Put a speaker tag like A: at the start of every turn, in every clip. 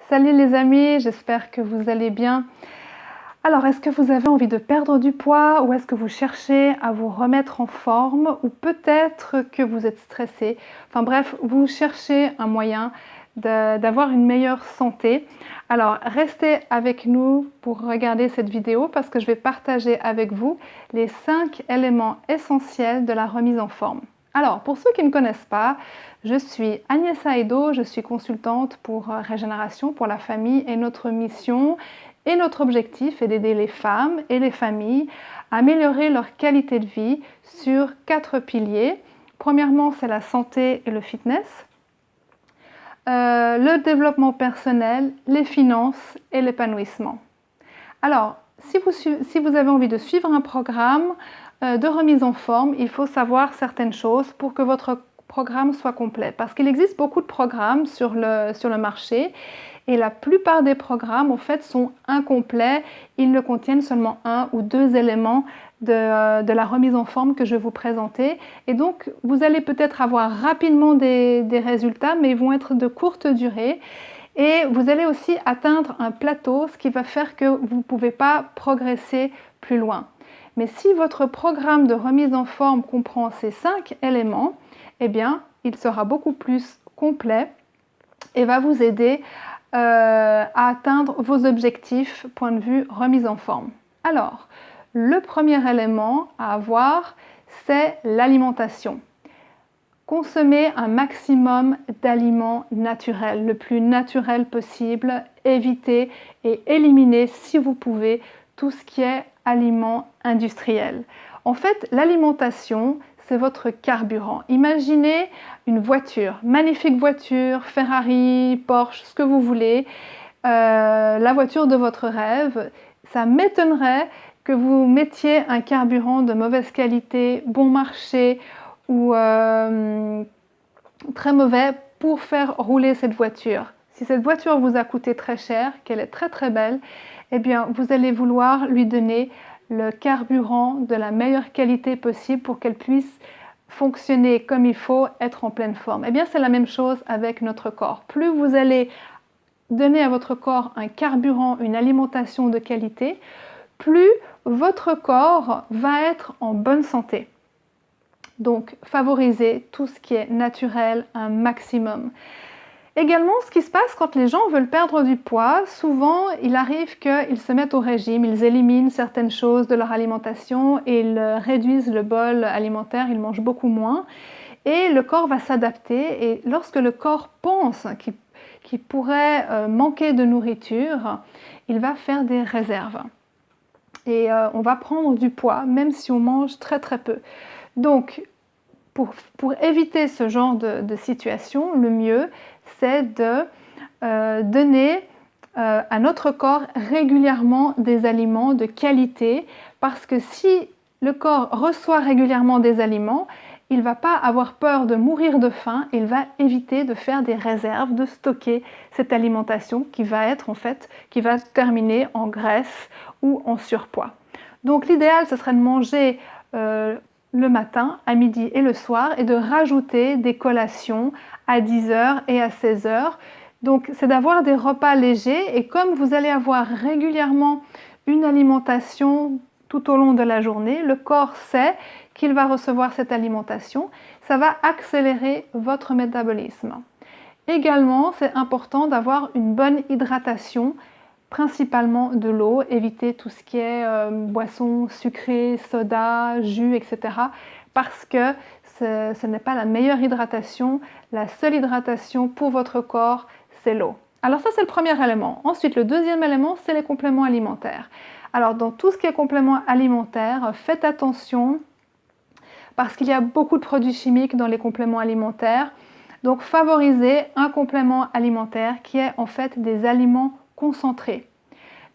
A: Salut les amis, j'espère que vous allez bien. Alors, est-ce que vous avez envie de perdre du poids ou est-ce que vous cherchez à vous remettre en forme ou peut-être que vous êtes stressé? Enfin bref, vous cherchez un moyen d'avoir une meilleure santé. Alors, restez avec nous pour regarder cette vidéo parce que je vais partager avec vous les 5 éléments essentiels de la remise en forme. Alors, pour ceux qui ne connaissent pas, je suis Agnès Aedo, je suis consultante pour Régénération pour la famille et notre mission et notre objectif est d'aider les femmes et les familles à améliorer leur qualité de vie sur 4 piliers. Premièrement, c'est la santé et le fitness, le développement personnel, les finances et l'épanouissement. Alors, si vous avez envie de suivre un programme de remise en forme, il faut savoir certaines choses pour que votre programme soit complet. Parce qu'il existe beaucoup de programmes sur le marché et la plupart des programmes en fait sont incomplets. Ils ne contiennent seulement 1 ou 2 éléments de la remise en forme que je vais vous présenter. Et donc, vous allez peut-être avoir rapidement des résultats, mais ils vont être de courte durée. Et vous allez aussi atteindre un plateau, ce qui va faire que vous ne pouvez pas progresser plus loin. Mais si votre programme de remise en forme comprend ces 5 éléments, eh bien, il sera beaucoup plus complet et va vous aider à atteindre vos objectifs point de vue remise en forme. Alors, le premier élément à avoir, c'est l'alimentation. Consommez un maximum d'aliments naturels, le plus naturel possible. Évitez et éliminez, si vous pouvez, tout ce qui est aliments industriels. En fait, l'alimentation, c'est votre carburant. Imaginez une voiture, magnifique voiture, Ferrari, Porsche, ce que vous voulez, la voiture de votre rêve. Ça m'étonnerait que vous mettiez un carburant de mauvaise qualité, bon marché, ou très mauvais pour faire rouler cette voiture. Si cette voiture vous a coûté très cher, qu'elle est très très belle, eh bien vous allez vouloir lui donner le carburant de la meilleure qualité possible pour qu'elle puisse fonctionner comme il faut, être en pleine forme. Eh bien c'est la même chose avec notre corps. Plus vous allez donner à votre corps un carburant, une alimentation de qualité, plus votre corps va être en bonne santé. Donc, favorisez tout ce qui est naturel un maximum. Également, ce qui se passe quand les gens veulent perdre du poids, souvent, il arrive qu'ils se mettent au régime, ils éliminent certaines choses de leur alimentation et ils réduisent le bol alimentaire, ils mangent beaucoup moins. Et le corps va s'adapter et lorsque le corps pense qu'il pourrait manquer de nourriture, il va faire des réserves. Et on va prendre du poids, même si on mange très très peu. Donc, pour éviter ce genre de situation, le mieux, c'est de donner à notre corps régulièrement des aliments de qualité, parce que si le corps reçoit régulièrement des aliments, il ne va pas avoir peur de mourir de faim, il va éviter de faire des réserves, de stocker cette alimentation qui va être en fait, qui va terminer en graisse ou en surpoids. Donc l'idéal, ce serait de manger le matin, à midi et le soir, et de rajouter des collations à 10h et à 16h. Donc c'est d'avoir des repas légers et comme vous allez avoir régulièrement une alimentation tout au long de la journée, le corps sait qu'il va recevoir cette alimentation, ça va accélérer votre métabolisme. Également, c'est important d'avoir une bonne hydratation, principalement de l'eau, éviter tout ce qui est boissons sucrées, soda, jus, etc. parce que ce n'est pas la meilleure hydratation. La seule hydratation pour votre corps, c'est l'eau. Alors ça, c'est le premier élément. Ensuite, le deuxième élément, c'est les compléments alimentaires. Alors, dans tout ce qui est compléments alimentaires, faites attention parce qu'il y a beaucoup de produits chimiques dans les compléments alimentaires. Donc, favorisez un complément alimentaire qui est en fait des aliments concentré,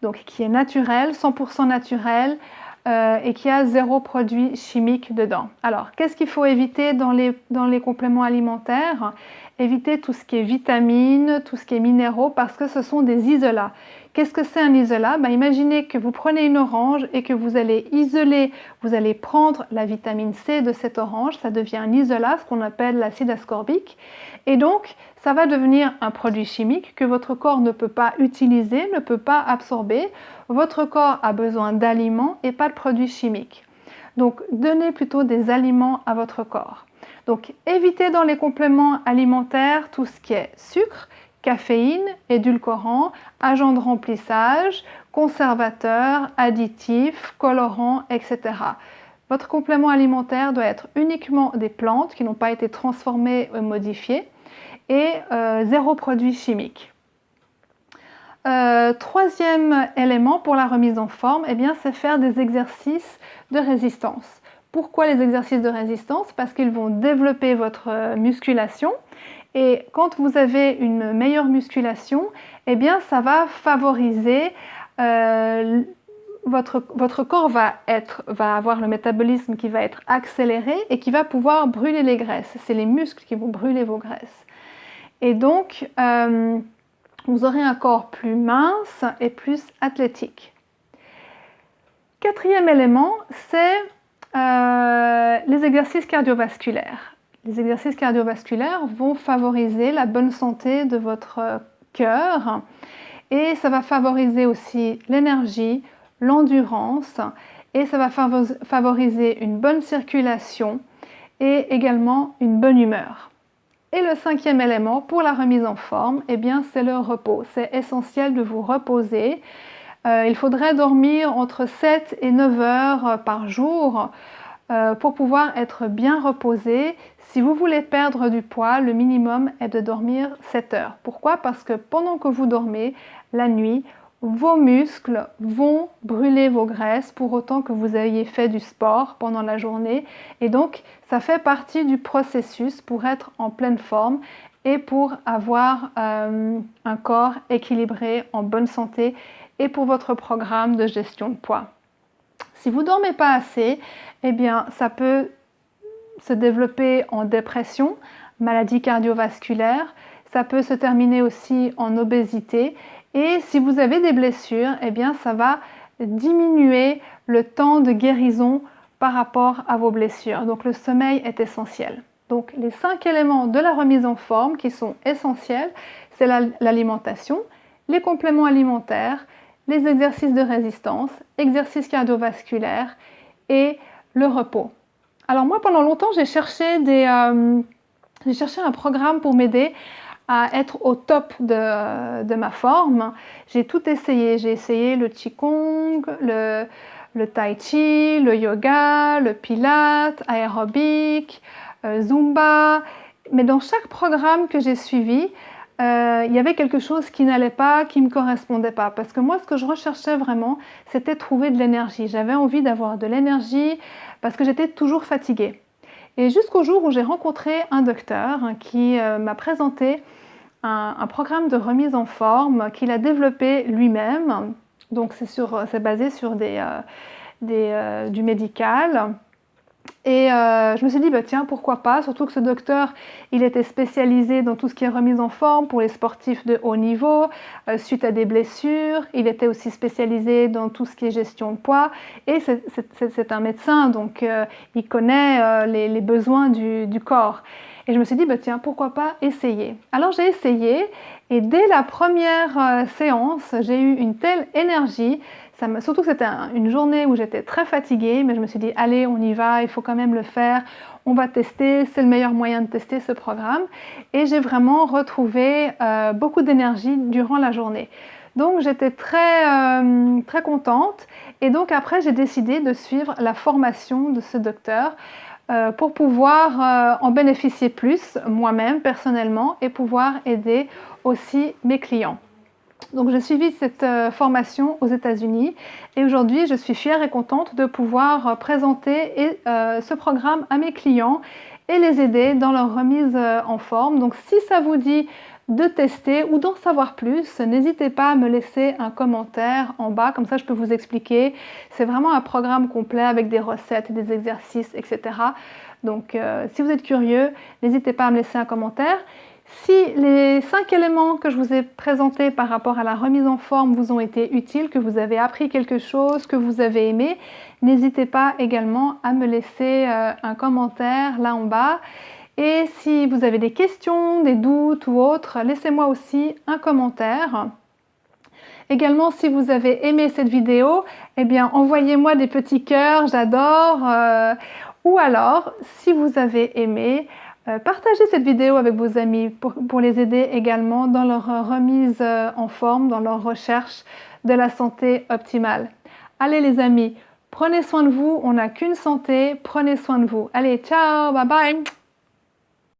A: donc qui est naturel, 100% naturel et qui a 0 produit chimique dedans. Alors, qu'est-ce qu'il faut éviter dans les compléments alimentaires? Évitez tout ce qui est vitamines, tout ce qui est minéraux, parce que ce sont des isolats. Qu'est-ce que c'est un isolat? Imaginez que vous prenez une orange et que vous allez isoler, vous allez prendre la vitamine C de cette orange, ça devient un isolat, ce qu'on appelle l'acide ascorbique, et donc ça va devenir un produit chimique que votre corps ne peut pas utiliser, ne peut pas absorber. Votre corps a besoin d'aliments et pas de produits chimiques. Donc donnez plutôt des aliments à votre corps. Donc évitez dans les compléments alimentaires tout ce qui est sucre, caféine, édulcorant, agent de remplissage, conservateur, additifs, colorants, etc. Votre complément alimentaire doit être uniquement des plantes qui n'ont pas été transformées ou modifiées et zéro produit chimique. Troisième élément pour la remise en forme, c'est faire des exercices de résistance. Pourquoi les exercices de résistance? Parce qu'ils vont développer votre musculation et quand vous avez une meilleure musculation, ça va favoriser votre corps va avoir le métabolisme qui va être accéléré et qui va pouvoir brûler les graisses. C'est les muscles qui vont brûler vos graisses. Et donc, vous aurez un corps plus mince et plus athlétique. Quatrième élément, c'est les exercices cardiovasculaires. Les exercices cardiovasculaires vont favoriser la bonne santé de votre cœur et ça va favoriser aussi l'énergie, l'endurance et ça va favoriser une bonne circulation et également une bonne humeur. Et le cinquième élément pour la remise en forme, c'est le repos. C'est essentiel de vous reposer. Il faudrait dormir entre 7 et 9 heures par jour pour pouvoir être bien reposé. Si vous voulez perdre du poids, le minimum est de dormir 7 heures. Pourquoi? Parce que pendant que vous dormez, la nuit, vos muscles vont brûler vos graisses pour autant que vous ayez fait du sport pendant la journée. Et donc, ça fait partie du processus pour être en pleine forme et pour avoir un corps équilibré, en bonne santé et pour votre programme de gestion de poids. Si vous ne dormez pas assez, ça peut se développer en dépression, maladie cardiovasculaire, ça peut se terminer aussi en obésité. Et si vous avez des blessures, ça va diminuer le temps de guérison par rapport à vos blessures. Donc le sommeil est essentiel. Donc les 5 éléments de la remise en forme qui sont essentiels, c'est l'alimentation, les compléments alimentaires, les exercices de résistance, exercices cardiovasculaires et le repos. Alors moi, pendant longtemps, j'ai cherché un programme pour m'aider à être au top de ma forme. J'ai tout essayé. J'ai essayé le Qigong, le Tai Chi, le yoga, le Pilates, aérobic, Zumba. Mais dans chaque programme que j'ai suivi, il y avait quelque chose qui n'allait pas, qui ne me correspondait pas. Parce que moi, ce que je recherchais vraiment, c'était trouver de l'énergie. J'avais envie d'avoir de l'énergie parce que j'étais toujours fatiguée. Et jusqu'au jour où j'ai rencontré un docteur qui m'a présenté un programme de remise en forme qu'il a développé lui-même. Donc c'est basé sur du médical. Et je me suis dit, tiens, pourquoi pas, surtout que ce docteur, il était spécialisé dans tout ce qui est remise en forme pour les sportifs de haut niveau, suite à des blessures. Il était aussi spécialisé dans tout ce qui est gestion de poids. Et c'est un médecin, donc il connaît les besoins du corps. Et je me suis dit, tiens, pourquoi pas essayer. Alors j'ai essayé et dès la première séance, j'ai eu une telle énergie. Surtout que c'était une journée où j'étais très fatiguée, mais je me suis dit, allez, on y va, il faut quand même le faire, on va tester, c'est le meilleur moyen de tester ce programme. Et j'ai vraiment retrouvé beaucoup d'énergie durant la journée. Donc j'étais très contente. Et donc après, j'ai décidé de suivre la formation de ce docteur pour pouvoir en bénéficier plus moi-même personnellement et pouvoir aider aussi mes clients. Donc j'ai suivi cette formation aux États-Unis et aujourd'hui je suis fière et contente de pouvoir présenter ce programme à mes clients et les aider dans leur remise en forme. Donc si ça vous dit de tester ou d'en savoir plus, n'hésitez pas à me laisser un commentaire en bas, comme ça je peux vous expliquer. C'est vraiment un programme complet avec des recettes, des exercices, etc. Donc si vous êtes curieux, n'hésitez pas à me laisser un commentaire. Si les 5 éléments que je vous ai présentés par rapport à la remise en forme vous ont été utiles, que vous avez appris quelque chose, que vous avez aimé, n'hésitez pas également à me laisser un commentaire là en bas. Et si vous avez des questions, des doutes ou autres, laissez-moi aussi un commentaire. Également, si vous avez aimé cette vidéo, eh bien, envoyez-moi des petits cœurs, j'adore. Ou alors, si vous avez aimé, partagez cette vidéo avec vos amis pour les aider également dans leur remise en forme, dans leur recherche de la santé optimale. Allez les amis, prenez soin de vous, on n'a qu'une santé, prenez soin de vous. Allez, ciao, bye bye.